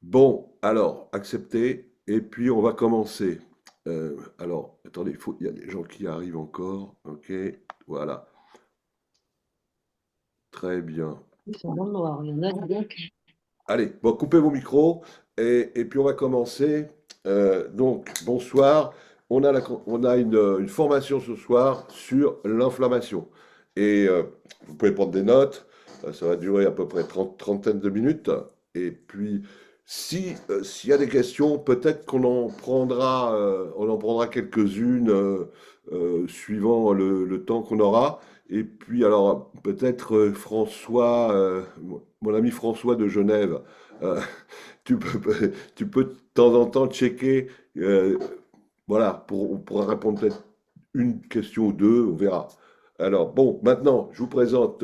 Bon, alors, accepté. Et puis, on va commencer. Alors, attendez, il y a des gens qui arrivent encore. Ok, voilà. Très bien. Ils sont dans le noir, il y en a donc. Allez, bon, coupez vos micros. Et puis, on va commencer. Donc, bonsoir. On a une formation ce soir sur l'inflammation. Et vous pouvez prendre des notes. Ça va durer à peu près 30 de minutes. Et puis, s'il y a des questions, peut-être on en prendra quelques-unes suivant le temps qu'on aura. Et puis, alors, peut-être François, mon ami François de Genève, euh, tu peux de temps en temps checker, euh, voilà, on pourra répondre peut-être une question ou deux, on verra. Alors, bon, maintenant, je vous présente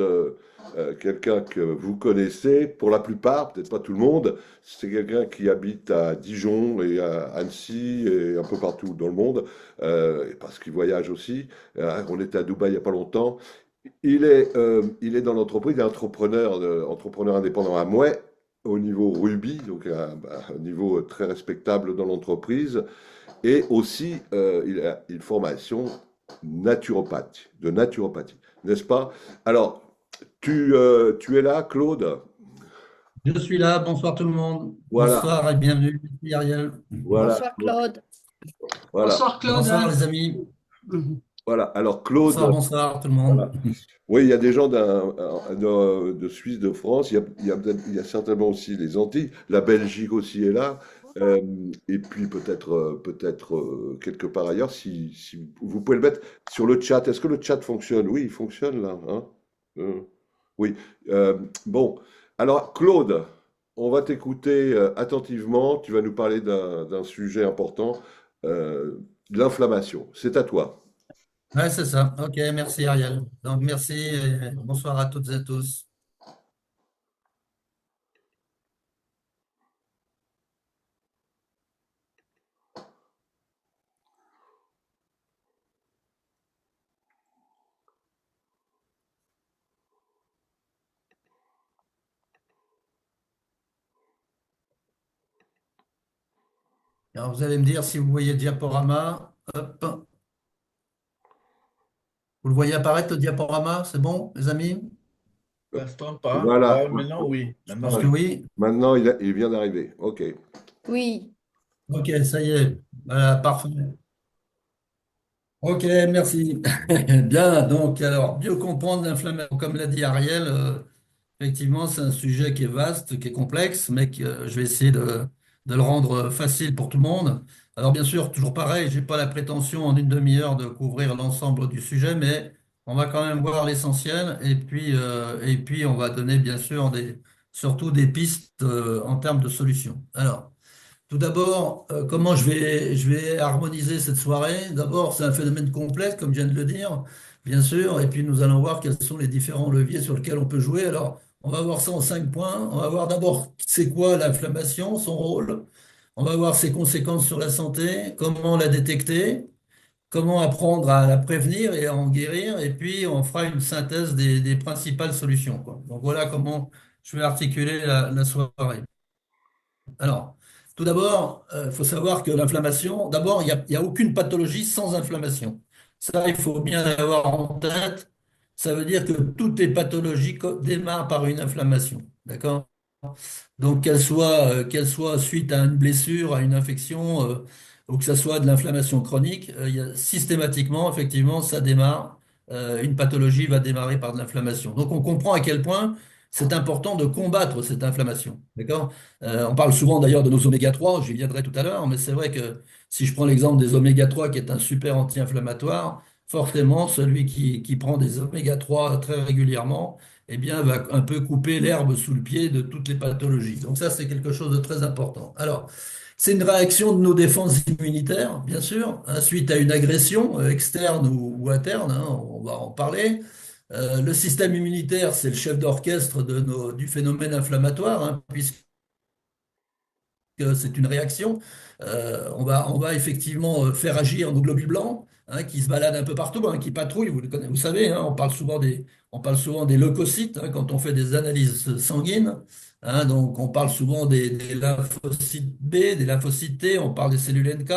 quelqu'un que vous connaissez, pour la plupart, peut-être pas tout le monde. C'est quelqu'un qui habite à Dijon et à Annecy et un peu partout dans le monde, parce qu'il voyage aussi. On était à Dubaï il n'y a pas longtemps. Il est dans l'entreprise, il est entrepreneur indépendant à Mouais, au niveau Ruby, donc un niveau très respectable dans l'entreprise. Et aussi, il a une formation de naturopathie, n'est-ce pas? Alors, tu es là, Claude? Je suis là, bonsoir tout le monde. Voilà, Bonsoir et bienvenue, merci Ariel. voilà, Bonsoir Claude. voilà, Bonsoir Bonsoir Claude. les amis. Mhm. voilà. Alors, Bonsoir, Claude, bonsoir tout le monde. voilà. Oui, il y a des gens de Suisse, de France, il y a certainement aussi les Antilles, la Belgique aussi est là, et puis peut-être quelque part ailleurs, si vous pouvez le mettre sur le chat. Est-ce que le chat fonctionne? Oui, il fonctionne là, hein? Euh, oui. Euh, bon, alors Claude, on va t'écouter attentivement, tu vas nous parler d'un sujet important, l'inflammation. C'est à toi. Ouais, c'est ça. Ok, merci Ariel. Donc merci et bonsoir à toutes et à tous. Alors vous allez me dire si vous voyez le diaporama. Hop. Vous le voyez apparaître le diaporama? C'est bon, les amis? Pour l'instant pas. Voilà. Ouais, maintenant oui. Je pense Maintenant que oui. oui. Maintenant, il vient d'arriver. OK. Oui, Ok, ça y est. Voilà, parfait. Ok, merci. Bien, donc, alors, mieux comprendre l'inflammation, comme l'a dit Ariel, effectivement, c'est un sujet qui est vaste, qui est complexe, mais que je vais essayer de le rendre facile pour tout le monde. Alors, bien sûr, toujours pareil, j'ai pas la prétention en une demi-heure de couvrir l'ensemble du sujet, mais on va quand même voir l'essentiel, et puis on va donner, bien sûr, surtout des pistes, en termes de solutions. Alors, tout d'abord, comment je vais harmoniser cette soirée? D'abord, c'est un phénomène complexe, comme je viens de le dire, bien sûr, et puis nous allons voir quels sont les différents leviers sur lesquels on peut jouer. Alors, on va voir ça en 5 points. On va voir d'abord c'est quoi l'inflammation, son rôle. On va voir ses conséquences sur la santé, comment la détecter, comment apprendre à la prévenir et à en guérir, et puis on fera une synthèse des principales solutions, quoi. Donc voilà comment je vais articuler la soirée. Alors, tout d'abord, il faut savoir que l'inflammation, d'abord, il y a aucune pathologie sans inflammation. Ça, il faut bien l'avoir en tête. Ça veut dire que toutes les pathologies démarrent par une inflammation. D'accord? Donc, qu'elle soit suite à une blessure, à une infection, ou que ça soit de l'inflammation chronique, systématiquement, effectivement, ça démarre. Une pathologie va démarrer par de l'inflammation. Donc, on comprend à quel point c'est important de combattre cette inflammation. D'accord? On parle souvent d'ailleurs de nos oméga 3, j'y viendrai tout à l'heure, mais c'est vrai que si je prends l'exemple des oméga 3, qui est un super anti-inflammatoire, forcément, celui qui prend des oméga 3 très régulièrement, eh bien, va un peu couper l'herbe sous le pied de toutes les pathologies. Donc ça, c'est quelque chose de très important. Alors, c'est une réaction de nos défenses immunitaires, bien sûr, hein, suite à une agression externe ou interne, hein, on va en parler. Le système immunitaire, c'est le chef d'orchestre du phénomène inflammatoire, hein, puisque c'est une réaction. On va effectivement faire agir nos globules blancs, hein, qui se baladent un peu partout, hein, qui patrouillent. Vous savez, hein, on parle souvent des leucocytes, hein, quand on fait des analyses sanguines. hein. Donc, on parle souvent des lymphocytes B, des lymphocytes T, on parle des cellules NK,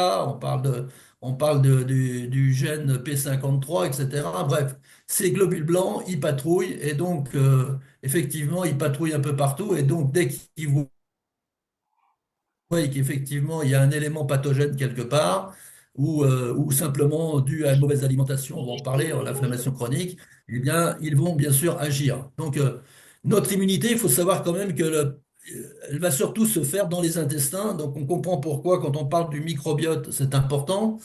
du gène P53, etc. Bref, ces globules blancs, ils patrouillent et donc, effectivement, ils patrouillent un peu partout. Et donc, dès qu'ils voient qu'effectivement, il y a un élément pathogène quelque part, ou simplement dû à une mauvaise alimentation, on va en parler, l'inflammation chronique, eh bien, ils vont bien sûr agir. Donc, notre immunité, il faut savoir quand même elle va surtout se faire dans les intestins. Donc, on comprend pourquoi, quand on parle du microbiote, c'est important,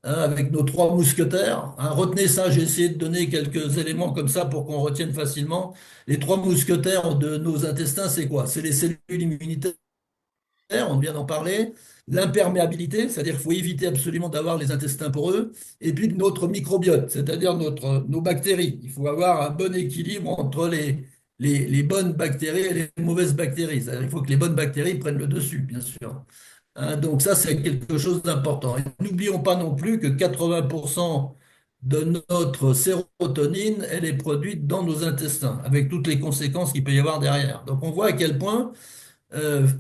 hein, avec nos trois mousquetaires. Hein. Retenez ça, j'ai essayé de donner quelques éléments comme ça pour qu'on retienne facilement. Les trois mousquetaires de nos intestins, c'est quoi? C'est les cellules immunitaires, on vient d'en parler, l'imperméabilité, c'est-à-dire qu'il faut éviter absolument d'avoir les intestins poreux, et puis notre microbiote, c'est-à-dire nos bactéries. Il faut avoir un bon équilibre entre les bonnes bactéries et les mauvaises bactéries. C'est-à-dire qu'il faut que les bonnes bactéries prennent le dessus, bien sûr. Hein, donc ça, c'est quelque chose d'important. Et n'oublions pas non plus que 80% de notre sérotonine, elle est produite dans nos intestins, avec toutes les conséquences qu'il peut y avoir derrière. Donc on voit à quel point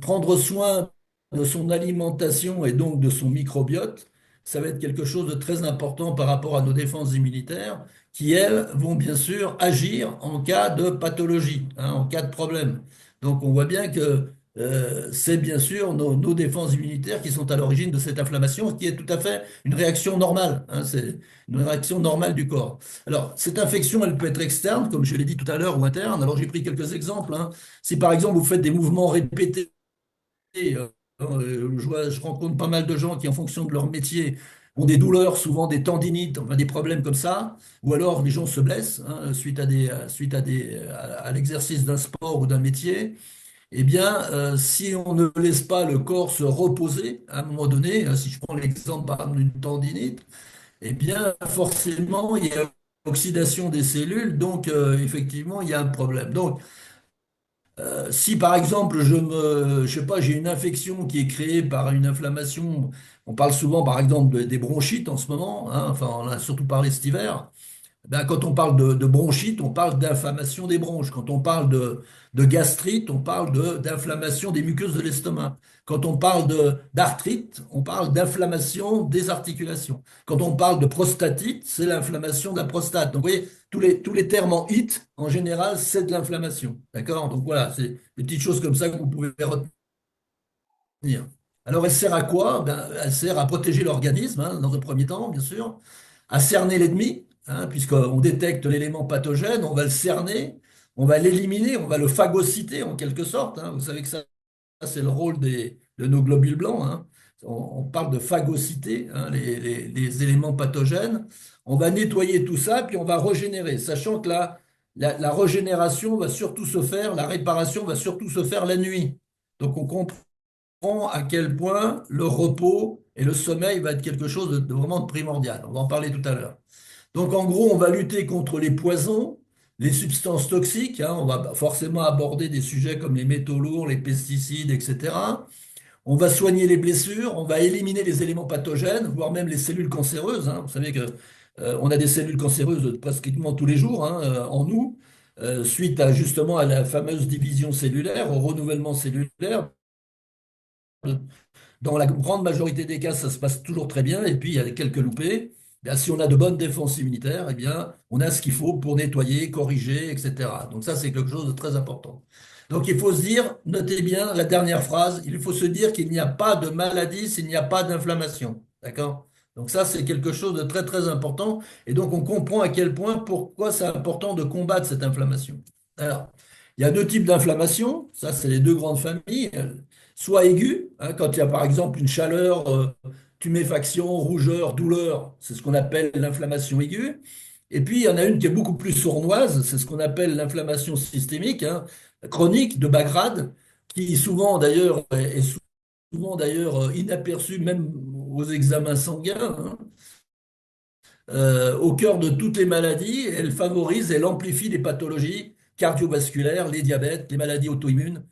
prendre soin de son alimentation et donc de son microbiote, ça va être quelque chose de très important par rapport à nos défenses immunitaires qui, elles, vont bien sûr agir en cas de pathologie, hein, en cas de problème. Donc on voit bien que c'est bien sûr nos défenses immunitaires qui sont à l'origine de cette inflammation, qui est tout à fait une réaction normale, hein, c'est une réaction normale du corps. Alors, cette infection, elle peut être externe, comme je l'ai dit tout à l'heure, ou interne. Alors, j'ai pris quelques exemples. Hein. Si par exemple vous faites des mouvements répétés, je rencontre pas mal de gens qui, en fonction de leur métier, ont des douleurs, souvent des tendinites, enfin, des problèmes comme ça, ou alors les gens se blessent, hein, à l'exercice d'un sport ou d'un métier. Eh bien, si on ne laisse pas le corps se reposer, à un moment donné, si je prends l'exemple par exemple d'une tendinite, eh bien, forcément, il y a oxydation des cellules, donc effectivement, il y a un problème. Donc, si par exemple, je sais pas, j'ai une infection qui est créée par une inflammation, on parle souvent par exemple des bronchites en ce moment, hein, enfin on a surtout parlé cet hiver, ben, quand on parle de bronchite, on parle d'inflammation des bronches. Quand on parle de gastrite, on parle d'inflammation des muqueuses de l'estomac. Quand on parle d'arthrite, on parle d'inflammation des articulations. Quand on parle de prostatite, c'est l'inflammation de la prostate. Donc, vous voyez, tous les termes en it, en général, c'est de l'inflammation. D'accord? Donc, voilà, c'est des petites choses comme ça que vous pouvez retenir. Alors, elle sert à quoi? Ben, elle sert à protéger l'organisme, hein, dans un premier temps, bien sûr, à cerner l'ennemi, hein, puisqu'on détecte l'élément pathogène, on va le cerner, on va l'éliminer, on va le phagocyter en quelque sorte. Hein. Vous savez que ça, c'est le rôle de nos globules blancs. Hein. On parle de phagocyter, hein, les éléments pathogènes. On va nettoyer tout ça, puis on va régénérer, sachant que la régénération va surtout se faire, la réparation va surtout se faire la nuit. Donc on comprend à quel point le repos et le sommeil va être quelque chose de vraiment primordial. On va en parler tout à l'heure. Donc en gros, on va lutter contre les poisons, les substances toxiques. Hein. On va forcément aborder des sujets comme les métaux lourds, les pesticides, etc. On va soigner les blessures, on va éliminer les éléments pathogènes, voire même les cellules cancéreuses. Hein. Vous savez que on a des cellules cancéreuses pratiquement tous les jours, hein, en nous, suite justement à la fameuse division cellulaire, au renouvellement cellulaire. Dans la grande majorité des cas, ça se passe toujours très bien. Et puis, il y a quelques loupés. Bien, si on a de bonnes défenses immunitaires, eh bien, on a ce qu'il faut pour nettoyer, corriger, etc. Donc ça, c'est quelque chose de très important. Donc il faut se dire, notez bien la dernière phrase, il faut se dire qu'il n'y a pas de maladie s'il n'y a pas d'inflammation. D'accord? Donc ça, c'est quelque chose de très, très important. Et donc, on comprend à quel point, pourquoi c'est important de combattre cette inflammation. Alors, il y a deux types d'inflammation. Ça, c'est les deux grandes familles. Soit aiguë, hein, quand il y a par exemple une chaleur, tuméfaction, rougeur, douleur, c'est ce qu'on appelle l'inflammation aiguë. Et puis il y en a une qui est beaucoup plus sournoise, c'est ce qu'on appelle l'inflammation systémique, hein, chronique de bas grade, qui souvent d'ailleurs est souvent d'ailleurs inaperçue même aux examens sanguins. Hein. Au cœur de toutes les maladies, elle favorise, elle amplifie les pathologies cardiovasculaires, les diabètes, les maladies auto-immunes,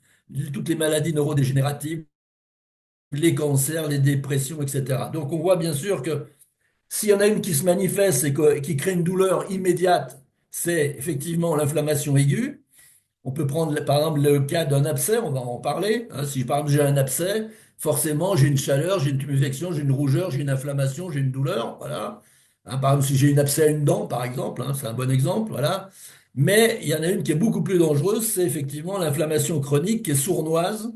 toutes les maladies neurodégénératives, les cancers, les dépressions, etc. Donc on voit bien sûr que s'il y en a une qui se manifeste et qui crée une douleur immédiate, c'est effectivement l'inflammation aiguë. On peut prendre par exemple le cas d'un abcès, on va en parler, hein. Si par exemple j'ai un abcès, forcément j'ai une chaleur, j'ai une tuméfaction, j'ai une rougeur, j'ai une inflammation, j'ai une douleur, voilà. Hein, par exemple, si j'ai une abcès à une dent, par exemple, hein, c'est un bon exemple, voilà. Mais il y en a une qui est beaucoup plus dangereuse, c'est effectivement l'inflammation chronique qui est sournoise,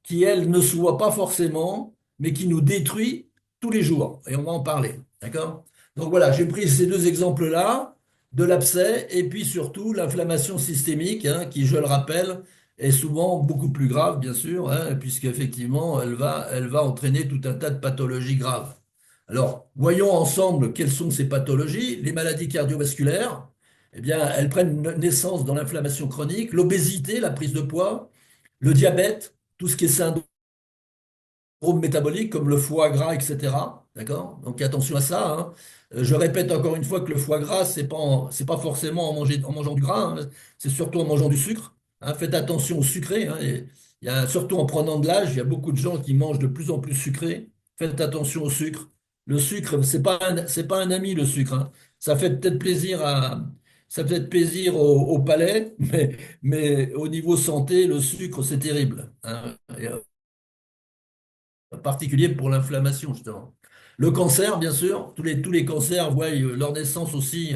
qui elle ne se voit pas forcément, mais qui nous détruit tous les jours. Et on va en parler, d'accord? Donc voilà, j'ai pris ces deux exemples-là de l'abcès et puis surtout l'inflammation systémique, hein, qui, je le rappelle, est souvent beaucoup plus grave, bien sûr, hein, puisqu'effectivement, elle va entraîner tout un tas de pathologies graves. Alors, voyons ensemble quelles sont ces pathologies. Les maladies cardiovasculaires, eh bien, elles prennent naissance dans l'inflammation chronique, l'obésité, la prise de poids, le diabète, tout ce qui est syndrome métaboliques comme le foie gras, etc. D'accord? Donc attention à ça, hein. Je répète encore une fois que le foie gras, c'est pas forcément en mangeant du gras, hein. C'est surtout en mangeant du sucre, hein. Faites attention au sucré, hein. Et il y a, surtout en prenant de l'âge, il y a beaucoup de gens qui mangent de plus en plus sucré. Faites attention au sucre. Le sucre, c'est pas un ami, le sucre, hein. Ça fait peut-être plaisir ça fait peut-être plaisir au palais, mais au niveau santé, le sucre, c'est terrible, hein. Particulier pour l'inflammation, justement. Le cancer, bien sûr, tous les cancers voient leur naissance aussi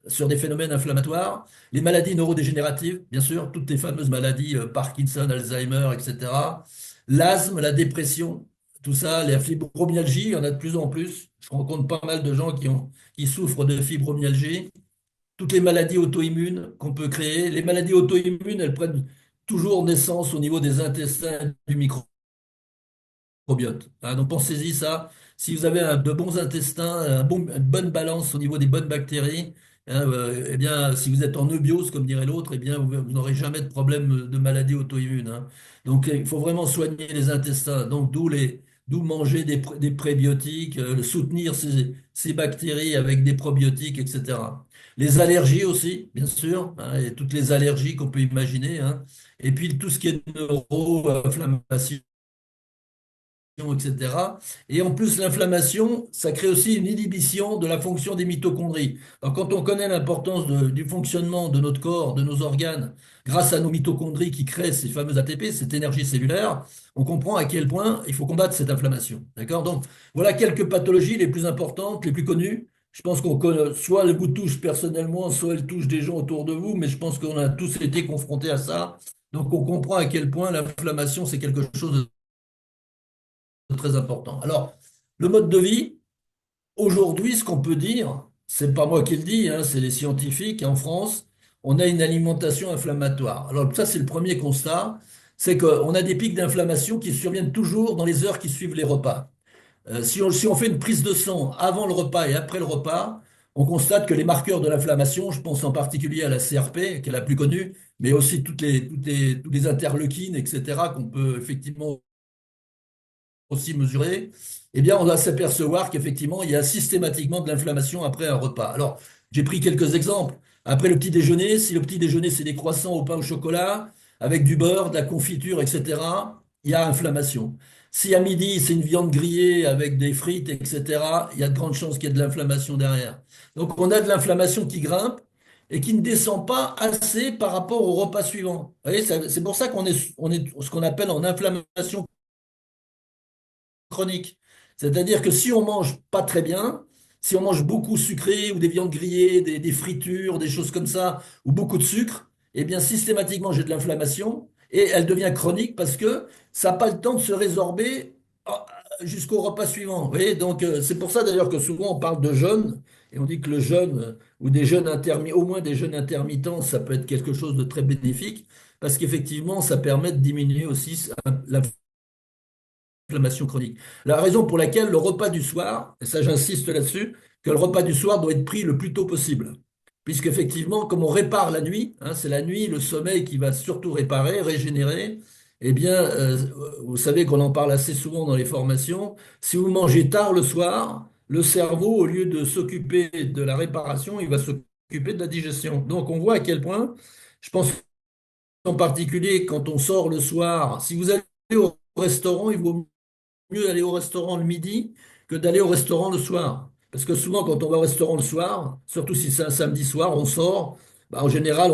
sur des phénomènes inflammatoires. Les maladies neurodégénératives, bien sûr, toutes les fameuses maladies Parkinson, Alzheimer, etc. L'asthme, la dépression, tout ça, les fibromyalgies, il y en a de plus en plus. Je rencontre pas mal de gens qui souffrent de fibromyalgie. Toutes les maladies auto-immunes qu'on peut créer. Les maladies auto-immunes, elles prennent toujours naissance au niveau des intestins et du microbiote, hein. Donc pensez-y ça. Si vous avez de bons intestins, une bonne balance au niveau des bonnes bactéries, hein, eh bien, si vous êtes en eubiose, comme dirait l'autre, eh bien, vous n'aurez jamais de problème de maladie auto-immune, hein. Donc il faut vraiment soigner les intestins. Donc d'où manger des prébiotiques, soutenir ces bactéries avec des probiotiques, etc. Les allergies aussi, bien sûr, hein, et toutes les allergies qu'on peut imaginer, hein. Et puis tout ce qui est neuroinflammation, etc. Et en plus, l'inflammation, ça crée aussi une inhibition de la fonction des mitochondries. Alors, quand on connaît l'importance du fonctionnement de notre corps, de nos organes, grâce à nos mitochondries qui créent ces fameux ATP, cette énergie cellulaire, on comprend à quel point il faut combattre cette inflammation. D'accord? Donc, voilà quelques pathologies les plus importantes, les plus connues. Je pense qu'on connaît, soit elles vous touchent personnellement, soit elles touchent des gens autour de vous, mais je pense qu'on a tous été confrontés à ça. Donc, on comprend à quel point l'inflammation, c'est quelque chose de très important. Alors, le mode de vie, aujourd'hui, ce qu'on peut dire, c'est pas moi qui le dis, hein, c'est les scientifiques. En France, on a une alimentation inflammatoire. Alors, ça, c'est le premier constat, c'est qu'on a des pics d'inflammation qui surviennent toujours dans les heures qui suivent les repas. Si on fait une prise de sang avant le repas et après le repas, on constate que les marqueurs de l'inflammation, je pense en particulier à la CRP, qui est la plus connue, mais aussi tous les interleukines, etc., qu'on peut effectivement aussi mesuré, eh bien, on va s'apercevoir qu'effectivement, il y a systématiquement de l'inflammation après un repas. Alors, j'ai pris quelques exemples. Après le petit déjeuner, si le petit déjeuner, c'est des croissants au pain au chocolat, avec du beurre, de la confiture, etc., il y a inflammation. Si à midi, c'est une viande grillée avec des frites, etc., il y a de grandes chances qu'il y ait de l'inflammation derrière. Donc, on a de l'inflammation qui grimpe et qui ne descend pas assez par rapport au repas suivant. Vous voyez, c'est pour ça on est ce qu'on appelle en inflammation chronique. C'est-à-dire que si on mange pas très bien, si on mange beaucoup sucré ou des viandes grillées, des fritures, des choses comme ça, ou beaucoup de sucre, eh bien systématiquement j'ai de l'inflammation et elle devient chronique parce que ça n'a pas le temps de se résorber jusqu'au repas suivant. Vous voyez, donc c'est pour ça d'ailleurs que souvent on parle de jeûne et on dit que le jeûne ou des jeûnes intermittents, au moins des jeûnes intermittents, ça peut être quelque chose de très bénéfique parce qu'effectivement ça permet de diminuer aussi l'inflammation chronique. La raison pour laquelle le repas du soir, et ça j'insiste là-dessus, que le repas du soir doit être pris le plus tôt possible. Puisqu'effectivement, comme on répare la nuit, hein, c'est la nuit, le sommeil qui va surtout réparer, régénérer, eh bien, vous savez qu'on en parle assez souvent dans les formations, si vous mangez tard le soir, le cerveau, au lieu de s'occuper de la réparation, il va s'occuper de la digestion. Donc on voit à quel point, je pense en particulier quand on sort le soir, si vous allez au restaurant, il vaut mieux aller au restaurant le midi que d'aller au restaurant le soir. Parce que souvent, quand on va au restaurant le soir, surtout si c'est un samedi soir, on sort. bah, en général,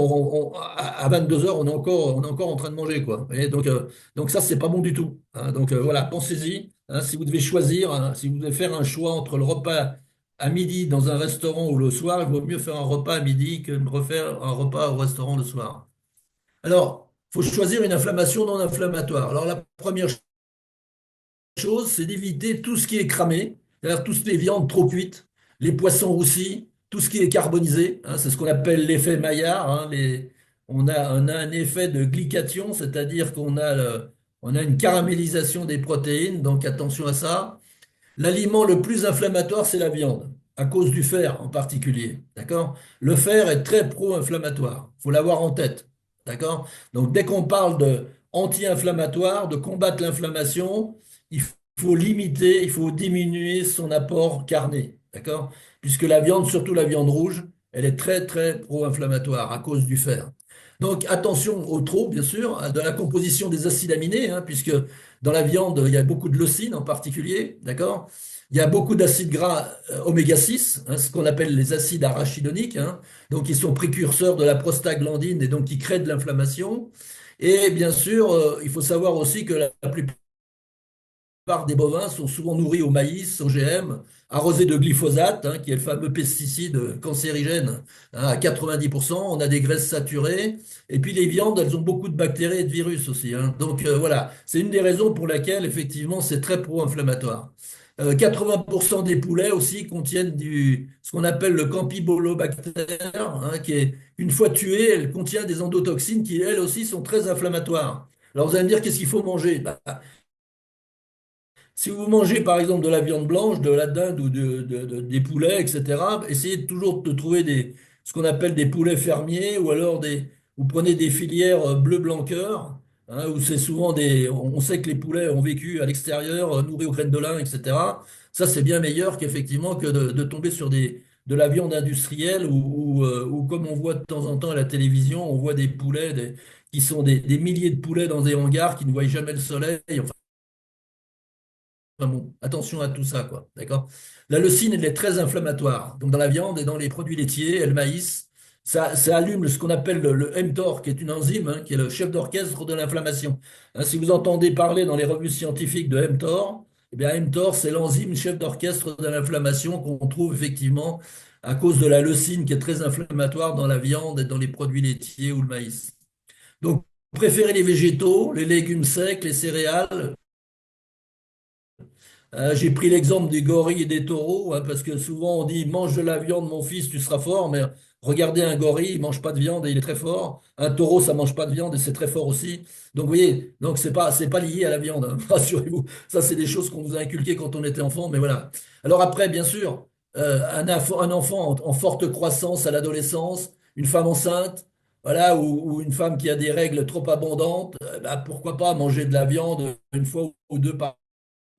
à 22 heures, on est encore en train de manger, quoi. Vous voyez, donc ça, c'est pas bon du tout, hein. Donc voilà, pensez-y, hein, si vous devez choisir, hein, si vous devez faire un choix entre le repas à midi dans un restaurant ou le soir, il vaut mieux faire un repas à midi que de refaire un repas au restaurant le soir. Alors, il faut choisir une inflammation non inflammatoire. Alors, la première chose, c'est d'éviter tout ce qui est cramé, c'est-à-dire toutes les viandes trop cuites, les poissons roussis, tout ce qui est carbonisé, hein, c'est ce qu'on appelle l'effet Maillard, hein, on a un effet de glycation, c'est-à-dire on a une caramélisation des protéines, donc attention à ça. L'aliment le plus inflammatoire, c'est la viande, à cause du fer en particulier. D'accord? Le fer est très pro-inflammatoire. Il faut l'avoir en tête. D'accord? Donc, dès qu'on parle de anti-inflammatoire, de combattre l'inflammation, il faut limiter, il faut diminuer son apport carné. D'accord? Puisque la viande, surtout la viande rouge, elle est très, très pro-inflammatoire à cause du fer. Donc, attention au trop, bien sûr, de la composition des acides aminés, hein, puisque dans la viande, il y a beaucoup de leucine en particulier, d'accord? Il y a beaucoup d'acides gras oméga 6, hein, ce qu'on appelle les acides arachidoniques, hein, donc ils sont précurseurs de la prostaglandine et donc qui créent de l'inflammation. Et bien sûr, il faut savoir aussi que la plupart des bovins sont souvent nourris au maïs, OGM, arrosés de glyphosate, hein, qui est le fameux pesticide cancérigène, hein, à 90%. On a des graisses saturées. Et puis les viandes, elles ont beaucoup de bactéries et de virus aussi, hein. Donc voilà, c'est une des raisons pour laquelle, effectivement, c'est très pro-inflammatoire. 80% des poulets aussi contiennent ce qu'on appelle le campylobacter, hein, qui est, une fois tué, elle contient des endotoxines qui, elles aussi, sont très inflammatoires. Alors vous allez me dire, qu'est-ce qu'il faut manger? Bah, si vous mangez par exemple de la viande blanche, de la dinde ou des poulets, etc., essayez toujours de trouver ce qu'on appelle des poulets fermiers ou alors vous prenez des filières bleu blanc cœur, hein, où c'est souvent on sait que les poulets ont vécu à l'extérieur, nourris aux graines de lin, etc. Ça, c'est bien meilleur qu'effectivement que de tomber sur de la viande industrielle ou comme on voit de temps en temps à la télévision, on voit des poulets qui sont des milliers de poulets dans des hangars qui ne voient jamais le soleil. Enfin, bon, attention à tout ça, quoi. D'accord? La leucine, elle est très inflammatoire. Donc, dans la viande et dans les produits laitiers et le maïs, ça allume ce qu'on appelle le mTOR, qui est une enzyme, hein, qui est le chef d'orchestre de l'inflammation. Hein, si vous entendez parler dans les revues scientifiques de mTOR, eh bien, mTOR, c'est l'enzyme chef d'orchestre de l'inflammation qu'on trouve effectivement à cause de la leucine, qui est très inflammatoire dans la viande et dans les produits laitiers ou le maïs. Donc, préférez les végétaux, les légumes secs, les céréales. J'ai pris l'exemple des gorilles et des taureaux, hein, parce que souvent on dit mange de la viande, mon fils, tu seras fort, mais regardez un gorille, il mange pas de viande et il est très fort. Un taureau, ça mange pas de viande et c'est très fort aussi. Donc vous voyez, donc c'est pas lié à la viande, hein, rassurez-vous. Ça, c'est des choses qu'on nous a inculquées quand on était enfant, mais voilà. Alors après, bien sûr, un enfant en forte croissance à l'adolescence, une femme enceinte, voilà, ou une femme qui a des règles trop abondantes, bah, pourquoi pas manger de la viande une fois ou deux par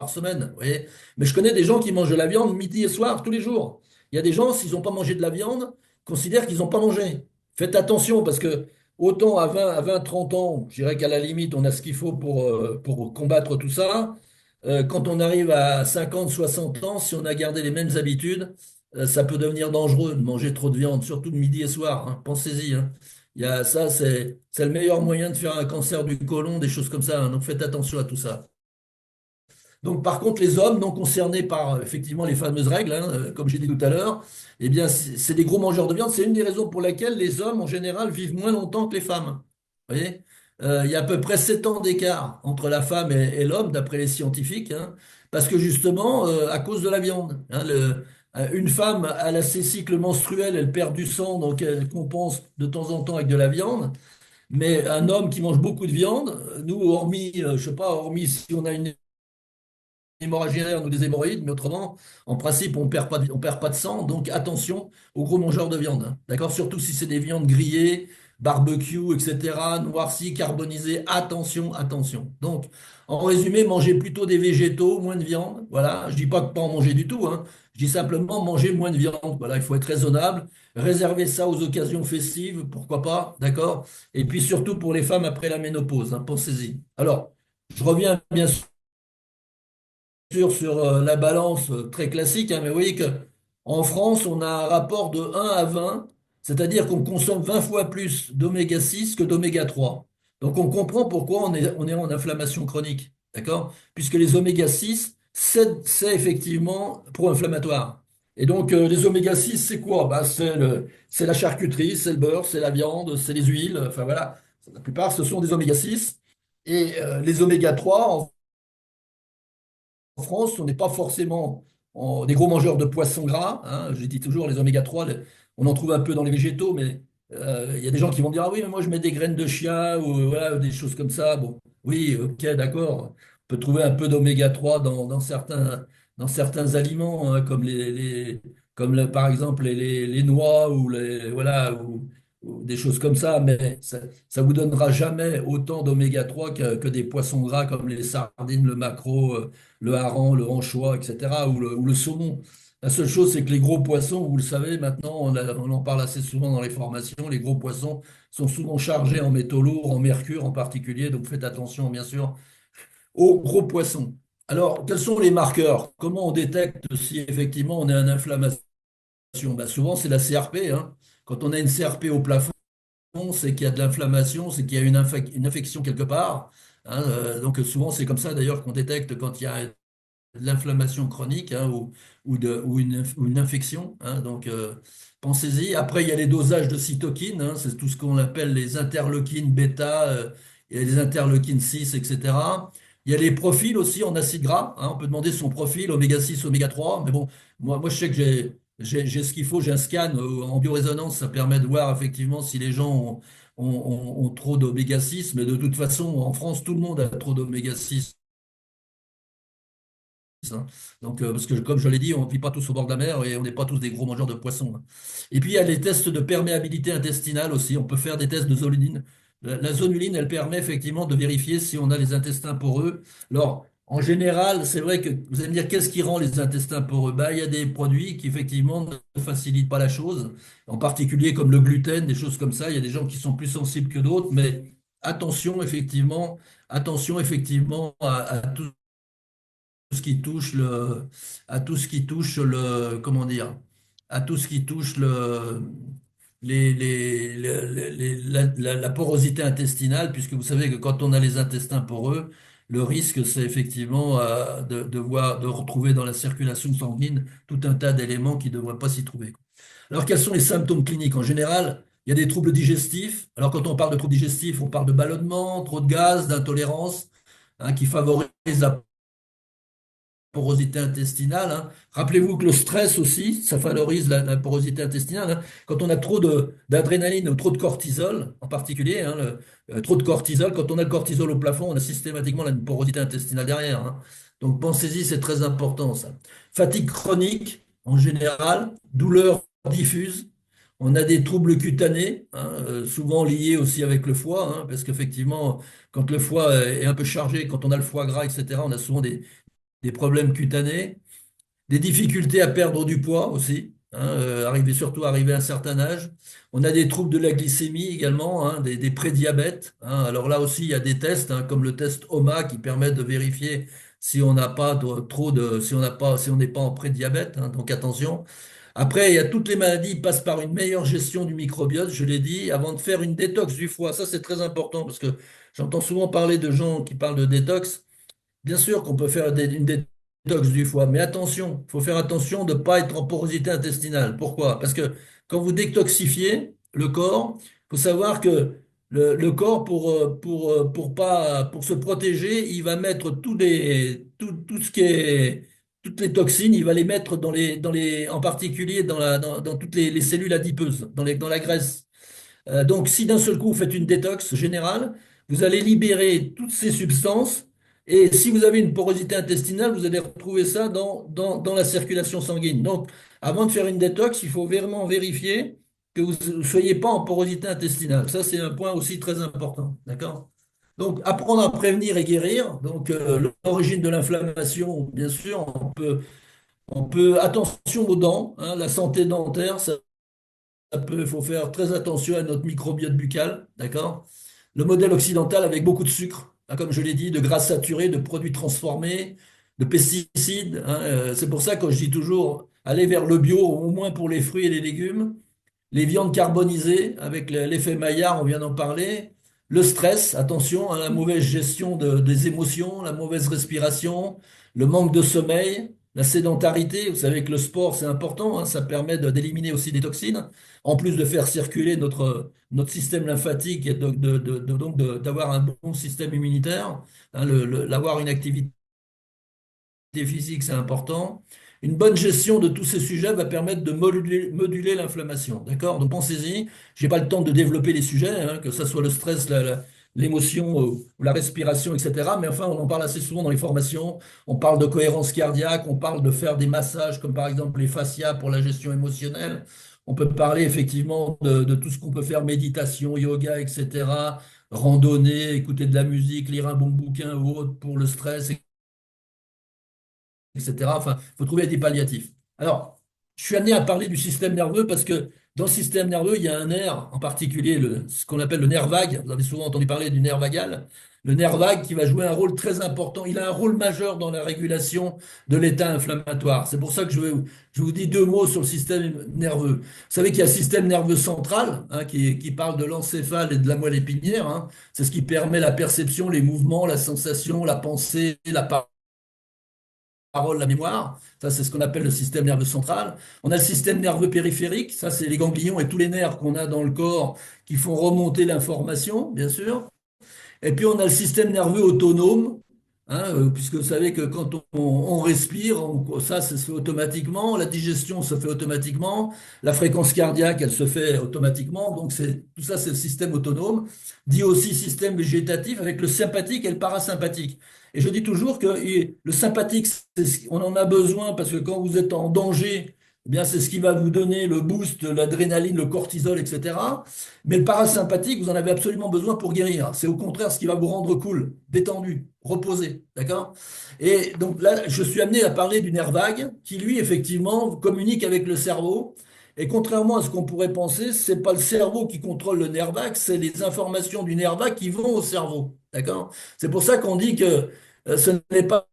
semaine, vous voyez. Mais je connais des gens qui mangent de la viande midi et soir, tous les jours. Il y a des gens, s'ils n'ont pas mangé de la viande, considèrent qu'ils n'ont pas mangé. Faites attention parce que autant à 20, 30 ans, je dirais qu'à la limite, on a ce qu'il faut pour combattre tout ça. Quand on arrive à 50, 60 ans, si on a gardé les mêmes habitudes, ça peut devenir dangereux de manger trop de viande, surtout de midi et soir, hein. Pensez-y, hein. Ça, c'est le meilleur moyen de faire un cancer du côlon, des choses comme ça, hein. Donc faites attention à tout ça. Donc, par contre, les hommes non concernés par effectivement les fameuses règles, hein, comme j'ai dit tout à l'heure, eh bien, c'est des gros mangeurs de viande. C'est une des raisons pour lesquelles les hommes, en général, vivent moins longtemps que les femmes. Vous voyez? Il y a à peu près 7 ans d'écart entre la femme et l'homme, d'après les scientifiques, hein, parce que justement, à cause de la viande, hein, une femme, elle a ses cycles menstruels, elle perd du sang, donc elle compense de temps en temps avec de la viande. Mais un homme qui mange beaucoup de viande, nous, hormis, je sais pas, hormis si on a une hémorragie interne ou des hémorroïdes, mais autrement, en principe, on perd pas de sang. Donc attention aux gros mangeurs de viande, hein. D'accord? Surtout si c'est des viandes grillées, barbecue, etc., noircies, carbonisées. Attention, attention. Donc, en résumé, mangez plutôt des végétaux, moins de viande. Voilà. Je dis pas que pas en manger du tout, hein. Je dis simplement manger moins de viande. Voilà, il faut être raisonnable. Réservez ça aux occasions festives, pourquoi pas, d'accord? Et puis surtout pour les femmes après la ménopause, hein, pensez-y. Alors, je reviens bien sur la balance très classique, hein, mais vous voyez que en France, on a un rapport de 1 à 20 C'est-à-dire qu'on consomme 20 fois plus d'oméga 6 que d'oméga 3. Donc on comprend pourquoi on est en inflammation chronique, d'accord? Puisque les oméga 6, c'est effectivement pro-inflammatoire. Et donc les oméga 6, c'est quoi? Bah, c'est la charcuterie, c'est le beurre, c'est la viande, c'est les huiles, enfin voilà. La plupart, ce sont des oméga 6. Et les oméga 3, en France, on n'est pas forcément des gros mangeurs de poissons gras, hein. Je dis toujours, les oméga 3, on en trouve un peu dans les végétaux, mais il y a des gens qui vont dire, ah oui, mais moi je mets des graines de chia ou voilà, des choses comme ça. Bon, oui, ok, d'accord. On peut trouver un peu d'oméga 3 dans certains aliments, hein, comme par exemple les noix ou voilà, ou des choses comme ça, mais ça vous donnera jamais autant d'oméga 3 que des poissons gras comme les sardines, le maquereau, le hareng, le anchois, etc., ou le saumon. La seule chose, c'est que les gros poissons, vous le savez, maintenant, on en parle assez souvent dans les formations, les gros poissons sont souvent chargés en métaux lourds, en mercure en particulier, donc faites attention, bien sûr, aux gros poissons. Alors, quels sont les marqueurs? Comment on détecte si effectivement on est en inflammation? Ben, souvent, c'est la CRP, hein. Quand on a une CRP au plafond, c'est qu'il y a de l'inflammation, c'est qu'il y a une infection quelque part, hein. Donc souvent, c'est comme ça d'ailleurs qu'on détecte quand il y a de l'inflammation chronique, hein, ou une infection, hein. Donc, pensez-y. Après, il y a les dosages de cytokines, hein, c'est tout ce qu'on appelle les interleukines bêta, et les interleukines 6, etc. Il y a les profils aussi en acides gras, hein. On peut demander son profil oméga 6, oméga 3. Mais bon, moi je sais que j'ai ce qu'il faut, j'ai un scan en biorésonance, ça permet de voir effectivement si les gens ont trop d'oméga 6. Mais de toute façon, en France, tout le monde a trop d'oméga 6, hein. Donc, parce que comme je l'ai dit, on ne vit pas tous au bord de la mer et on n'est pas tous des gros mangeurs de poissons, hein. Et puis, il y a les tests de perméabilité intestinale aussi. On peut faire des tests de zonuline. La zonuline, elle permet effectivement de vérifier si on a les intestins poreux. Alors, en général, c'est vrai que vous allez me dire, qu'est-ce qui rend les intestins poreux? Ben, il y a des produits qui effectivement ne facilitent pas la chose, en particulier comme le gluten, des choses comme ça. Il y a des gens qui sont plus sensibles que d'autres, mais attention effectivement à tout ce qui touche comment dire, à tout ce qui touche la porosité intestinale, puisque vous savez que quand on a les intestins poreux, le risque, c'est effectivement de retrouver dans la circulation sanguine tout un tas d'éléments qui ne devraient pas s'y trouver. Alors, quels sont les symptômes cliniques? En général, il y a des troubles digestifs. Alors, quand on parle de troubles digestifs, on parle de ballonnement, trop de gaz, d'intolérance, hein, qui favorisent la porosité intestinale, hein. Rappelez-vous que le stress aussi, ça favorise la porosité intestinale, hein. Quand on a trop d'adrénaline ou trop de cortisol, en particulier, hein, trop de cortisol, quand on a le cortisol au plafond, on a systématiquement une porosité intestinale derrière, hein. Donc pensez-y, c'est très important ça. Fatigue chronique, en général, douleur diffuse. On a des troubles cutanés, hein, souvent liés aussi avec le foie, hein, parce qu'effectivement, quand le foie est un peu chargé, quand on a le foie gras, etc., on a souvent des problèmes cutanés, des difficultés à perdre du poids aussi, hein, surtout arrivé à un certain âge. On a des troubles de la glycémie également, hein, des prédiabètes, hein. Alors là aussi, il y a des tests, hein, comme le test OMA qui permet de vérifier si on n'a pas si on n'est pas en prédiabète, hein, donc attention. Après, il y a toutes les maladies qui passent par une meilleure gestion du microbiote, je l'ai dit, avant de faire une détox du foie. Ça, c'est très important parce que j'entends souvent parler de gens qui parlent de détox. Bien sûr qu'on peut faire une détox du foie, mais attention, il faut faire attention de ne pas être en porosité intestinale. Pourquoi? Parce que quand vous détoxifiez le corps, il faut savoir que le corps, pour se protéger, il va mettre tout ce qui est, toutes les toxines, il va les mettre en particulier dans toutes les cellules adipeuses, dans la graisse. Donc, si d'un seul coup vous faites une détox générale, vous allez libérer toutes ces substances. Et si vous avez une porosité intestinale, vous allez retrouver ça dans la circulation sanguine. Donc, avant de faire une détox, il faut vraiment vérifier que vous ne soyez pas en porosité intestinale. Ça, c'est un point aussi très important. D'accord? Donc, apprendre à prévenir et guérir. Donc, l'origine de l'inflammation, bien sûr, attention aux dents, hein, la santé dentaire, il faut faire très attention à notre microbiote buccal, d'accord? Le modèle occidental avec beaucoup de sucre, hein, comme je l'ai dit, de gras saturés, de produits transformés, de pesticides, hein, c'est pour ça que je dis toujours, allez vers le bio, au moins pour les fruits et les légumes. les viandes carbonisées avec l'effet Maillard, on vient d'en parler, le stress, attention, à la mauvaise gestion des émotions, la mauvaise respiration, le manque de sommeil, la sédentarité. Vous savez que le sport, c'est important, hein, ça permet d'éliminer aussi des toxines, en plus de faire circuler notre système lymphatique et donc d'avoir un bon système immunitaire. Hein, l'avoir une activité physique, c'est important. Une bonne gestion de tous ces sujets va permettre de moduler l'inflammation. D'accord? Donc pensez-y. J'ai pas le temps de développer les sujets, hein, que ce soit le stress, l'émotion, ou la respiration, etc. Mais enfin, on en parle assez souvent dans les formations. On parle de cohérence cardiaque, on parle de faire des massages, comme par exemple les fascias pour la gestion émotionnelle. On peut parler effectivement de tout ce qu'on peut faire, méditation, yoga, etc. Randonnée, écouter de la musique, lire un bon bouquin ou autre pour le stress, etc. Enfin, il faut trouver des palliatifs. Alors, je suis amené à parler du système nerveux parce que dans le système nerveux, il y a un nerf, en particulier ce qu'on appelle le nerf vague. Vous avez souvent entendu parler du nerf vagal. Le nerf vague qui va jouer un rôle très important. Il a un rôle majeur dans la régulation de l'état inflammatoire. C'est pour ça que je vous dis deux mots sur le système nerveux. Vous savez qu'il y a le système nerveux central, hein, qui parle de l'encéphale et de la moelle épinière, hein. C'est ce qui permet la perception, les mouvements, la sensation, la pensée, la parole, la mémoire. Ça, c'est ce qu'on appelle le système nerveux central. On a le système nerveux périphérique. Ça, c'est les ganglions et tous les nerfs qu'on a dans le corps qui font remonter l'information, bien sûr. Et puis, on a le système nerveux autonome, hein, puisque vous savez que quand on respire, ça se fait automatiquement. La digestion se fait automatiquement. La fréquence cardiaque, elle se fait automatiquement. Donc, tout ça, c'est le système autonome. Dit aussi système végétatif avec le sympathique et le parasympathique. Et je dis toujours que le sympathique, on en a besoin parce que quand vous êtes en danger, eh bien, c'est ce qui va vous donner le boost, l'adrénaline, le cortisol, etc. Mais le parasympathique, vous en avez absolument besoin pour guérir. C'est au contraire ce qui va vous rendre cool, détendu, reposé. D'accord? Et donc là, je suis amené à parler du nerf vague qui, lui, effectivement, communique avec le cerveau. Et contrairement à ce qu'on pourrait penser, c'est pas le cerveau qui contrôle le nerf vague, c'est les informations du nerf vague qui vont au cerveau. D'accord? C'est pour ça qu'on dit que ce n'est pas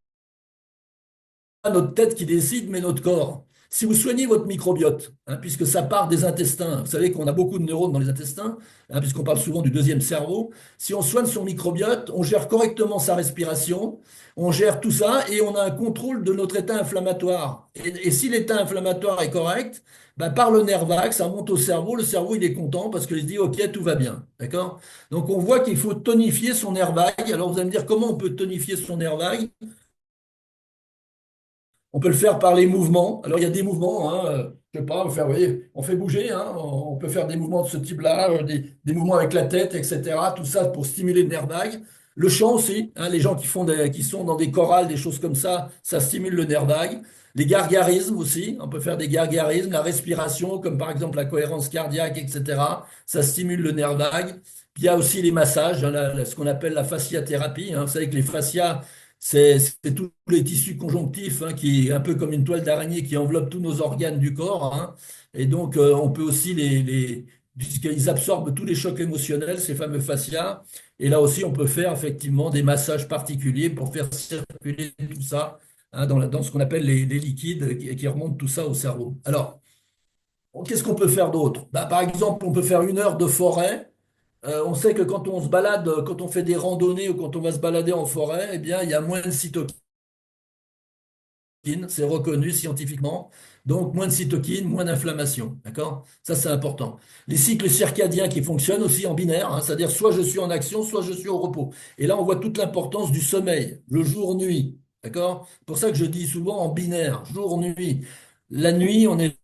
notre tête qui décide, mais notre corps. Si vous soignez votre microbiote, hein, puisque ça part des intestins, vous savez qu'on a beaucoup de neurones dans les intestins, hein, puisqu'on parle souvent du deuxième cerveau, si on soigne son microbiote, on gère correctement sa respiration, on gère tout ça et on a un contrôle de notre état inflammatoire. Et si l'état inflammatoire est correct, ben, par le nerf vague, ça monte au cerveau, le cerveau il est content parce qu'il se dit ok, tout va bien. D'accord? Donc on voit qu'il faut tonifier son nerf vague. Alors vous allez me dire comment on peut tonifier son nerf vague? On peut le faire par les mouvements. Alors, il y a des mouvements, hein, je sais pas, vous voyez, on fait bouger, hein, on peut faire des mouvements de ce type-là, des mouvements avec la tête, etc. Tout ça pour stimuler le nerf vague. Le chant aussi, hein, les gens qui sont dans des chorales, des choses comme ça stimule le nerf vague. Les gargarismes aussi, on peut faire des gargarismes, la respiration, comme par exemple la cohérence cardiaque, etc. Ça stimule le nerf vague. Puis il y a aussi les massages, hein, ce qu'on appelle la fasciathérapie, hein. Vous savez que les fascias, c'est tous les tissus conjonctifs, hein, qui un peu comme une toile d'araignée qui enveloppe tous nos organes du corps, hein. Et donc, on peut aussi puisqu'ils absorbent tous les chocs émotionnels, ces fameux fascias. Et là aussi, on peut faire effectivement des massages particuliers pour faire circuler tout ça, hein, dans ce qu'on appelle les liquides qui remontent tout ça au cerveau. Alors, qu'est-ce qu'on peut faire d'autre? Bah, par exemple, on peut faire 1 heure de forêt. On sait que quand on se balade, quand on fait des randonnées ou quand on va se balader en forêt, eh bien, il y a moins de cytokines, c'est reconnu scientifiquement. Donc, moins de cytokines, moins d'inflammation. D'accord? Ça, c'est important. Les cycles circadiens qui fonctionnent aussi en binaire, hein, c'est-à-dire soit je suis en action, soit je suis au repos. Et là, on voit toute l'importance du sommeil, le jour-nuit. D'accord? C'est pour ça que je dis souvent en binaire, jour-nuit. La nuit, on est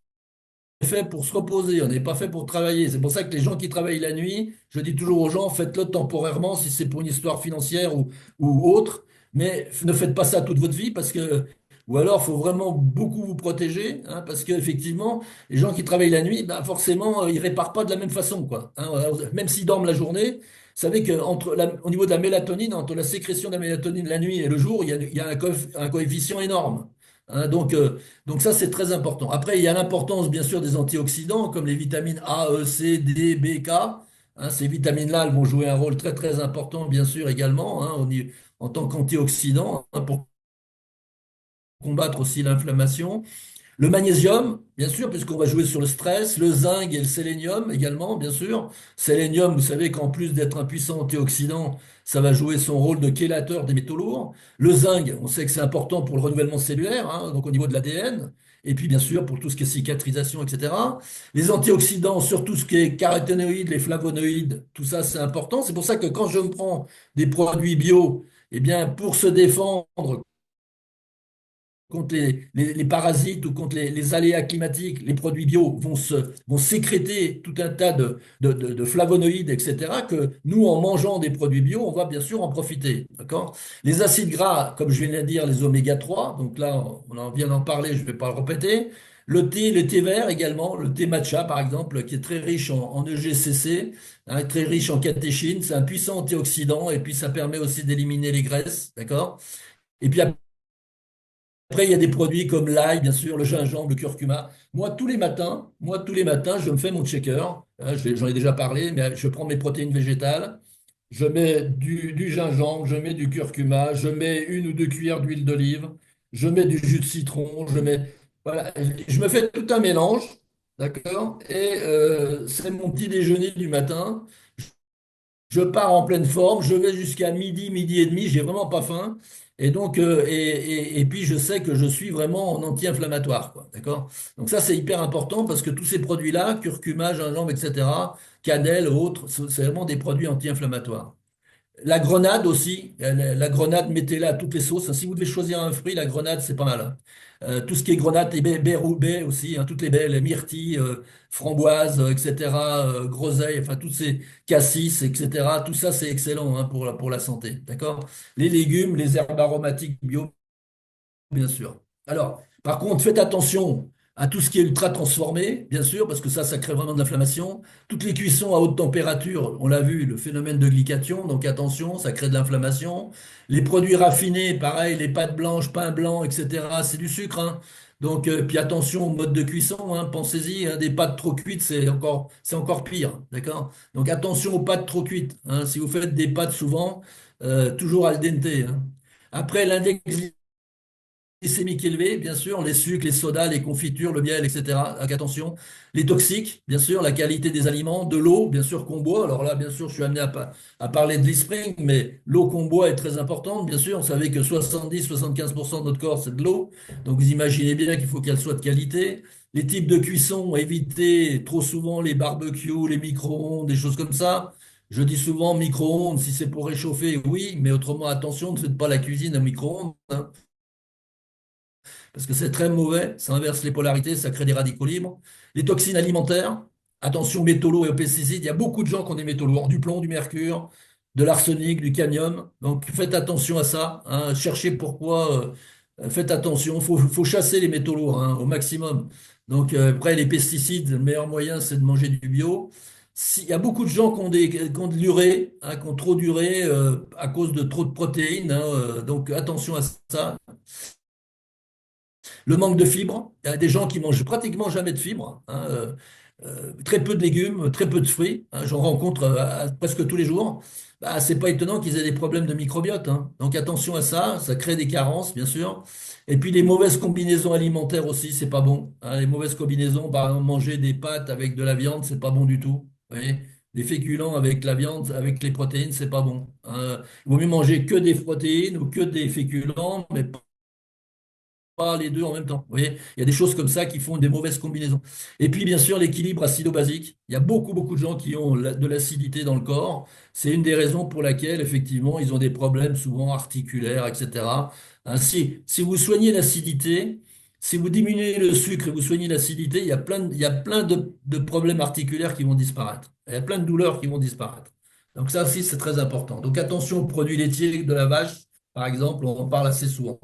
fait pour se reposer, on n'est pas fait pour travailler. C'est pour ça que les gens qui travaillent la nuit, je dis toujours aux gens, faites-le temporairement si c'est pour une histoire financière ou autre, mais ne faites pas ça toute votre vie parce que, ou alors, il faut vraiment beaucoup vous protéger, hein, parce qu'effectivement, les gens qui travaillent la nuit, ben forcément, ils réparent pas de la même façon, quoi. Hein, même s'ils dorment la journée, vous savez au niveau de la mélatonine, entre la sécrétion de la mélatonine la nuit et le jour, il y a un coefficient énorme. Hein, donc ça, c'est très important. Après, il y a l'importance, bien sûr, des antioxydants, comme les vitamines A, E, C, D, B, K. Hein, ces vitamines-là, elles vont jouer un rôle très, très important, bien sûr, également, hein, en tant qu'antioxydants, hein, pour combattre aussi l'inflammation. Le magnésium, bien sûr, puisqu'on va jouer sur le stress, le zinc et le sélénium également, bien sûr. Sélénium, vous savez qu'en plus d'être un puissant antioxydant, ça va jouer son rôle de chélateur des métaux lourds. Le zinc, on sait que c'est important pour le renouvellement cellulaire, hein, donc au niveau de l'ADN. Et puis, bien sûr, pour tout ce qui est cicatrisation, etc. Les antioxydants, sur tout ce qui est caroténoïdes, les flavonoïdes, tout ça, c'est important. C'est pour ça que quand je me prends des produits bio, eh bien, pour se défendre contre les parasites ou contre les aléas climatiques, les produits bio vont sécréter tout un tas de flavonoïdes, etc., que nous, en mangeant des produits bio, on va bien sûr en profiter. D'accord? Les acides gras, comme je viens de dire, les oméga 3, donc là, on en vient d'en parler, je ne vais pas le répéter. Le thé vert également, le thé matcha par exemple, qui est très riche en EGCC, hein, très riche en catéchine, c'est un puissant antioxydant et puis ça permet aussi d'éliminer les graisses, d'accord? Et puis après, il y a des produits comme l'ail, bien sûr, le gingembre, le curcuma. Moi, tous les matins, je me fais mon checker. Hein, j'en ai déjà parlé, mais je prends mes protéines végétales. Je mets du gingembre, je mets du curcuma, je mets 1 ou 2 cuillères d'huile d'olive, je mets du jus de citron, voilà, je me fais tout un mélange, d'accord? Et c'est mon petit déjeuner du matin. Je pars en pleine forme, je vais jusqu'à midi, midi et demi, j'ai vraiment pas faim. Et donc, et puis je sais que je suis vraiment en anti-inflammatoire, quoi, d'accord? Donc ça, c'est hyper important parce que tous ces produits-là, curcuma, gingembre, etc., cannelle, autres, c'est vraiment des produits anti-inflammatoires. La grenade aussi, la grenade, mettez-la à toutes les sauces. Si vous devez choisir un fruit, la grenade, c'est pas mal, hein. Tout ce qui est grenade, et baies roubaix aussi, hein, toutes les baies, les myrtilles, framboises, etc., groseilles, enfin, toutes ces cassis, etc., tout ça, c'est excellent, hein, pour la santé, d'accord? Les légumes, les herbes aromatiques bio, bien sûr. Alors, par contre, faites attention à tout ce qui est ultra transformé, bien sûr, parce que ça crée vraiment de l'inflammation. Toutes les cuissons à haute température, on l'a vu, le phénomène de glycation, donc attention, ça crée de l'inflammation. Les produits raffinés, pareil, les pâtes blanches, pain blanc, etc., c'est du sucre, hein. Donc, puis attention au mode de cuisson, hein, pensez-y, hein, des pâtes trop cuites, c'est encore pire, d'accord? Donc attention aux pâtes trop cuites, hein. Si vous faites des pâtes souvent, toujours al dente, hein. Après, l'index glycémique élevé, bien sûr, les sucres, les sodas, les confitures, le miel, etc. Donc, attention. Les toxiques, bien sûr, la qualité des aliments, de l'eau, bien sûr, qu'on boit. Alors là, bien sûr, je suis amené à parler de l'e-spring, mais l'eau qu'on boit est très importante, bien sûr. On savait que 70-75% de notre corps, c'est de l'eau. Donc vous imaginez bien qu'il faut qu'elle soit de qualité. Les types de cuisson, éviter trop souvent les barbecues, les micro-ondes, des choses comme ça. Je dis souvent micro-ondes, si c'est pour réchauffer, oui, mais autrement, attention, ne faites pas la cuisine au micro-ondes, hein, parce que c'est très mauvais, ça inverse les polarités, ça crée des radicaux libres. Les toxines alimentaires, attention aux métaux lourds et aux pesticides, il y a beaucoup de gens qui ont des métaux lourds, du plomb, du mercure, de l'arsenic, du cadmium, donc faites attention à ça, hein, cherchez pourquoi, faites attention, faut chasser les métaux lourds, hein, au maximum. Donc après, les pesticides, le meilleur moyen, c'est de manger du bio. Il y a beaucoup de gens qui ont de l'urée, hein, qui ont trop d'urée à cause de trop de protéines, hein, donc attention à ça. Le manque de fibres, il y a des gens qui mangent pratiquement jamais de fibres, hein, très peu de légumes, très peu de fruits, hein, j'en rencontre presque tous les jours. Bah, c'est pas étonnant qu'ils aient des problèmes de microbiote, hein. Donc attention à ça, ça crée des carences, bien sûr. Et puis les mauvaises combinaisons alimentaires aussi, c'est pas bon, hein. Les mauvaises combinaisons, par exemple, manger des pâtes avec de la viande, c'est pas bon du tout. Vous voyez. Les féculents avec la viande, avec les protéines, c'est pas bon, hein. Il vaut mieux manger que des protéines ou que des féculents, mais pas les deux en même temps. Vous voyez, il y a des choses comme ça qui font des mauvaises combinaisons. Et puis, bien sûr, l'équilibre acido-basique. Il y a beaucoup, beaucoup de gens qui ont de l'acidité dans le corps. C'est une des raisons pour laquelle, effectivement, ils ont des problèmes souvent articulaires, etc. Ainsi, si vous soignez l'acidité, si vous diminuez le sucre et vous soignez l'acidité, il y a plein de problèmes articulaires qui vont disparaître. Il y a plein de douleurs qui vont disparaître. Donc ça aussi, c'est très important. Donc attention aux produits laitiers de la vache, par exemple, on en parle assez souvent.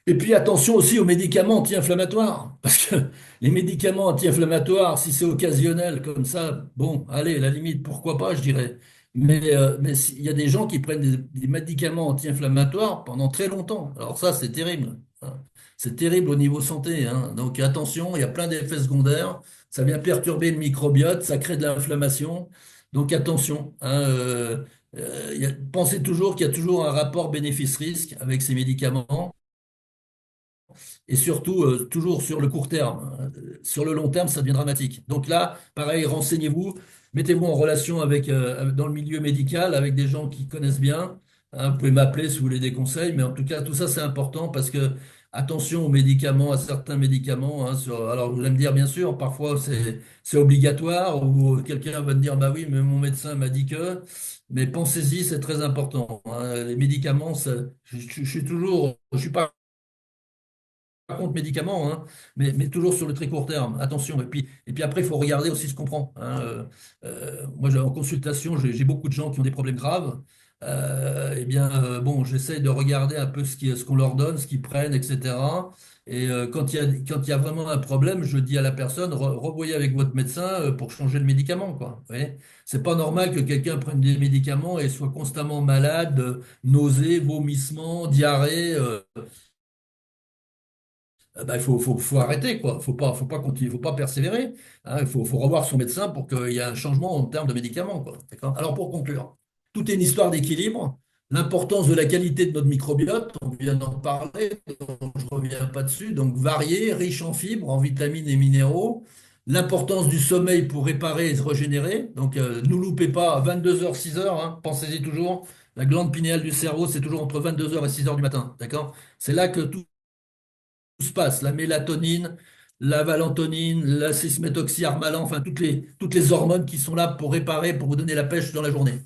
Et puis attention aussi aux médicaments anti-inflammatoires, parce que les médicaments anti-inflammatoires, si c'est occasionnel comme ça, bon, allez, à la limite, pourquoi pas, je dirais. Mais il y a des gens qui prennent des médicaments anti-inflammatoires pendant très longtemps. Alors ça, c'est terrible, hein. C'est terrible au niveau santé, hein. Donc attention, il y a plein d'effets secondaires. Ça vient perturber le microbiote, ça crée de l'inflammation. Donc attention, hein, pensez toujours qu'il y a toujours un rapport bénéfice-risque avec ces médicaments. et surtout toujours sur le court terme. Sur le long terme, ça devient dramatique. Donc là, pareil, renseignez-vous, mettez-vous en relation dans le milieu médical avec des gens qui connaissent bien. Hein, vous pouvez m'appeler si vous voulez des conseils, mais en tout cas, tout ça, c'est important parce que attention aux médicaments, à certains médicaments. Hein, alors, vous allez me dire, bien sûr, parfois c'est obligatoire ou quelqu'un va me dire, bah oui, mais mon médecin m'a dit que. Mais pensez-y, c'est très important. Hein. Les médicaments, je suis pas contre médicaments, hein, mais toujours sur le très court terme. Attention. Et puis après, il faut regarder aussi ce qu'on prend. Hein. Moi, en consultation, j'ai beaucoup de gens qui ont des problèmes graves. Eh bien, bon, j'essaye de regarder un peu ce qu'on leur donne, ce qu'ils prennent, etc. Et quand il y a vraiment un problème, je dis à la personne, revoyez avec votre médecin pour changer de médicament, quoi. Vous voyez. C'est pas normal que quelqu'un prenne des médicaments et soit constamment malade, nausées, vomissements, diarrhée. Ben, il faut arrêter, quoi. Faut pas continuer, faut pas persévérer. Hein. Il faut revoir son médecin pour qu'il y ait un changement en termes de médicaments, quoi. D'accord? Alors, pour conclure, tout est une histoire d'équilibre. L'importance de la qualité de notre microbiote, on vient d'en parler, donc je ne reviens pas dessus. Donc, varié, riche en fibres, en vitamines et minéraux. L'importance du sommeil pour réparer et se régénérer. Donc, ne loupez pas 22 heures, 6 heures. Hein. Pensez-y toujours. La glande pinéale du cerveau, c'est toujours entre 22 heures et 6 heures du matin. D'accord? C'est là que tout se passe, la mélatonine, la valentonine, la cis-méthoxyharmalan, enfin toutes les hormones qui sont là pour réparer, pour vous donner la pêche dans la journée.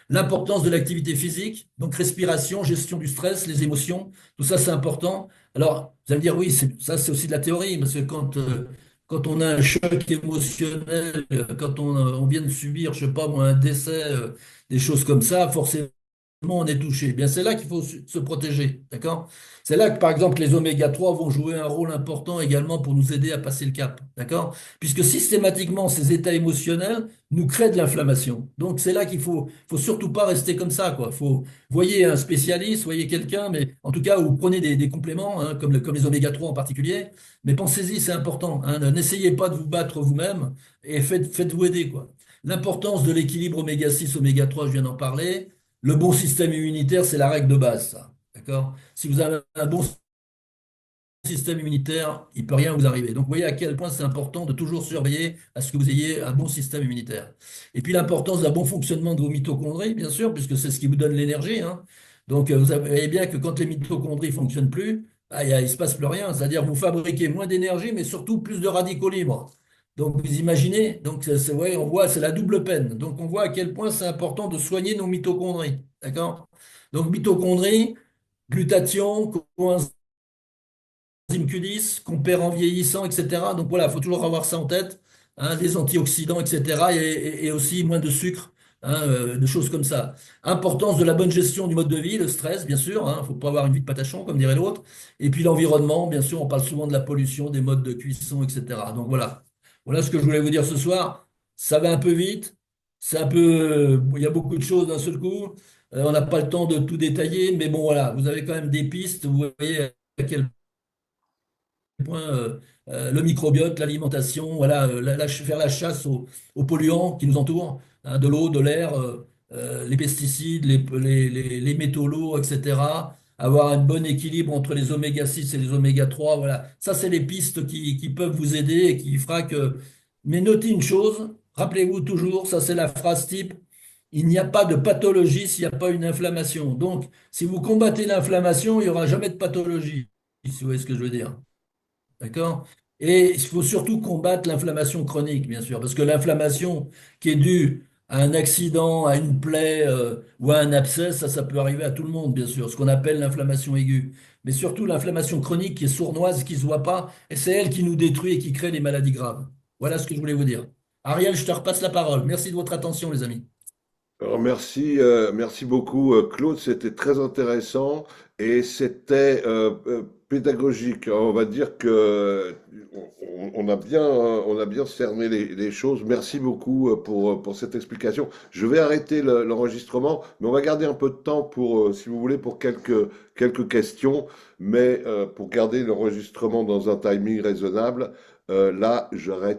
L'importance de l'activité physique, donc respiration, gestion du stress, les émotions, tout ça c'est important. Alors, vous allez me dire, oui, ça c'est aussi de la théorie, parce que quand on a un choc émotionnel, quand on vient de subir, je sais pas moi, un décès, des choses comme ça, forcément on est touché. Eh bien, c'est là qu'il faut se protéger, d'accord? C'est là que, par exemple, les oméga 3 vont jouer un rôle important également pour nous aider à passer le cap, d'accord? Puisque systématiquement, ces états émotionnels nous créent de l'inflammation. Donc, c'est là qu'il faut surtout pas rester comme ça, quoi. Voyez un spécialiste, voyez quelqu'un, mais en tout cas, vous prenez des compléments, hein, comme les oméga 3 en particulier, mais pensez-y, c'est important, hein. N'essayez pas de vous battre vous-même et faites-vous aider, quoi. L'importance de l'équilibre oméga 6 oméga 3, je viens d'en parler. Le bon système immunitaire, c'est la règle de base, ça. D'accord? Si vous avez un bon système immunitaire, il ne peut rien vous arriver. Donc, vous voyez à quel point c'est important de toujours surveiller à ce que vous ayez un bon système immunitaire. Et puis, l'importance d'un bon fonctionnement de vos mitochondries, bien sûr, puisque c'est ce qui vous donne l'énergie. Hein. Donc, vous voyez bien que quand les mitochondries ne fonctionnent plus, il ne se passe plus rien. C'est-à-dire que vous fabriquez moins d'énergie, mais surtout plus de radicaux libres. Donc, vous imaginez, donc ouais, on voit, c'est la double peine. Donc, on voit à quel point c'est important de soigner nos mitochondries. D'accord? Donc, mitochondries, glutathion, coenzyme Q10 qu'on perd en vieillissant, etc. Donc voilà, il faut toujours avoir ça en tête, hein, des antioxydants, etc. Et aussi moins de sucre, hein, de choses comme ça. Importance de la bonne gestion du mode de vie, le stress, bien sûr, hein, faut pas avoir une vie de patachon, comme dirait l'autre. Et puis l'environnement, bien sûr, on parle souvent de la pollution, des modes de cuisson, etc. Donc voilà, voilà ce que je voulais vous dire ce soir. Ça va un peu vite, c'est un peu, il y a beaucoup de choses d'un seul coup. On n'a pas le temps de tout détailler, mais bon voilà, vous avez quand même des pistes. Vous voyez à quel point le microbiote, l'alimentation, voilà, faire la chasse aux polluants qui nous entourent, hein, de l'eau, de l'air, les pesticides, les métaux lourds, etc. Avoir un bon équilibre entre les oméga 6 et les oméga 3, voilà. Ça, c'est les pistes qui peuvent vous aider et qui fera que. Mais notez une chose, rappelez-vous toujours, ça c'est la phrase type, il n'y a pas de pathologie s'il n'y a pas une inflammation. Donc, si vous combattez l'inflammation, il n'y aura jamais de pathologie, si vous voyez ce que je veux dire. D'accord? Et il faut surtout combattre l'inflammation chronique, bien sûr, parce que l'inflammation qui est due à un accident, à une plaie ou à un abcès, ça peut arriver à tout le monde, bien sûr, ce qu'on appelle l'inflammation aiguë. Mais surtout l'inflammation chronique qui est sournoise, qui ne se voit pas, et c'est elle qui nous détruit et qui crée les maladies graves. Voilà ce que je voulais vous dire. Ariel, je te repasse la parole. Merci de votre attention, les amis. Alors merci beaucoup Claude, c'était très intéressant et c'était pédagogique. On va dire que on a bien cerné les choses. Merci beaucoup pour cette explication. Je vais arrêter l'enregistrement, mais on va garder un peu de temps pour, si vous voulez, pour quelques questions, mais pour garder l'enregistrement dans un timing raisonnable, là j'arrête.